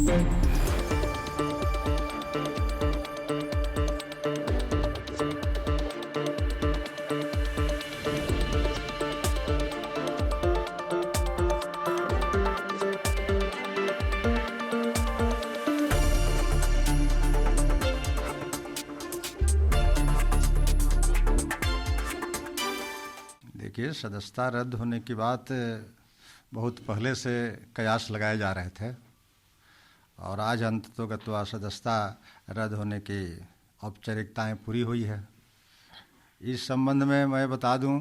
देखिए, सदस्यता रद्द होने की बात बहुत पहले से कयास लगाए जा रहे थे और आज अंततोगत्वा सदस्यता रद्द होने की औपचारिकताएं पूरी हुई है। इस संबंध में मैं बता दूं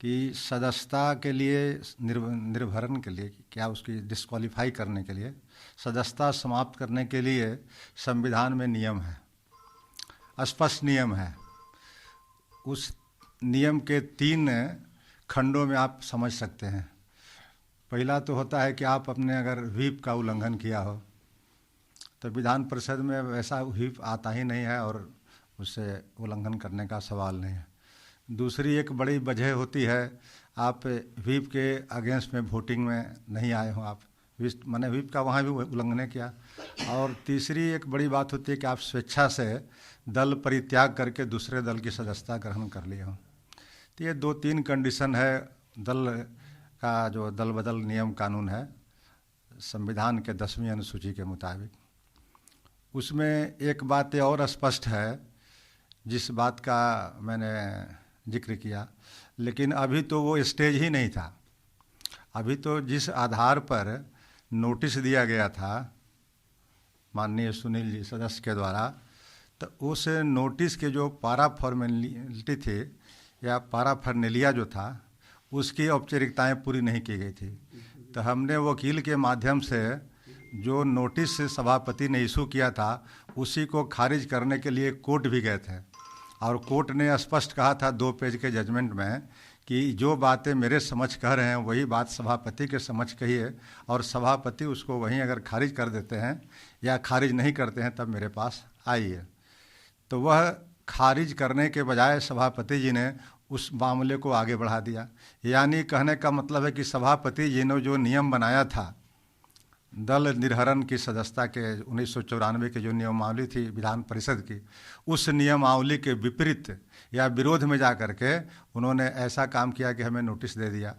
कि सदस्यता के लिए निर्भरण के लिए, क्या उसकी डिस्क्वालीफाई करने के लिए, सदस्यता समाप्त करने के लिए संविधान में नियम है, स्पष्ट नियम है। उस नियम के 3 खंडों में आप समझ सकते हैं। पहला तो होता है कि आप अपने अगर व्हीप का उल्लंघन किया हो तो विधान परिषद में वैसा व्हीप आता ही नहीं है और उससे उल्लंघन करने का सवाल नहीं है। दूसरी एक बड़ी वजह होती है, आप व्हीप के अगेंस्ट में वोटिंग में नहीं आए हो, आप मैंने व्हीप का वहाँ भी उल्लंघन किया। और तीसरी एक बड़ी बात होती है कि आप स्वेच्छा से दल परित्याग करके दूसरे दल की सदस्यता ग्रहण कर लिए हो। तो ये 2-3 कंडीशन है दल का, जो दल बदल नियम कानून है संविधान के 10वीं अनुसूची के मुताबिक। उसमें एक बात और स्पष्ट है, जिस बात का मैंने जिक्र किया, लेकिन अभी तो वो स्टेज ही नहीं था। अभी तो जिस आधार पर नोटिस दिया गया था माननीय सुनील जी सदस्य के द्वारा, तो उस नोटिस के जो पारा फॉर्मेलिटी थे या पाराफर्नेलिया जो था, उसकी औपचारिकताएं पूरी नहीं की गई थी। तो हमने वकील के माध्यम से जो नोटिस सभापति ने इशू किया था उसी को खारिज करने के लिए कोर्ट भी गए थे और कोर्ट ने स्पष्ट कहा था 2 पेज के जजमेंट में कि जो बातें मेरे समझ कह रहे हैं वही बात सभापति के समझ कहिए, और सभापति उसको वहीं अगर खारिज कर देते हैं या खारिज नहीं करते हैं तब मेरे पास आइए। तो वह खारिज करने के बजाय सभापति जी ने उस मामले को आगे बढ़ा दिया। यानी कहने का मतलब है कि सभापति जी ने जो नियम बनाया था दल निर्हरण की सदस्यता के 1994 की जो नियमावली थी विधान परिषद की, उस नियमावली के विपरीत या विरोध में जा कर के उन्होंने ऐसा काम किया कि हमें नोटिस दे दिया।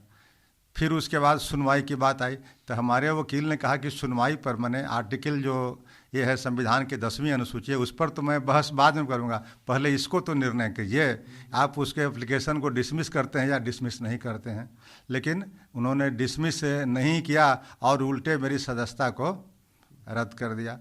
फिर उसके बाद सुनवाई की बात आई तो हमारे वकील ने कहा कि सुनवाई पर मैंने आर्टिकल जो ये है संविधान के 10वीं अनुसूची है उस पर तो मैं बहस बाद में करूँगा, पहले इसको तो निर्णय कीजिए। आप उसके एप्लीकेशन को डिसमिस करते हैं या डिसमिस नहीं करते हैं। लेकिन उन्होंने डिसमिस नहीं किया और उल्टे मेरी सदस्यता को रद्द कर दिया।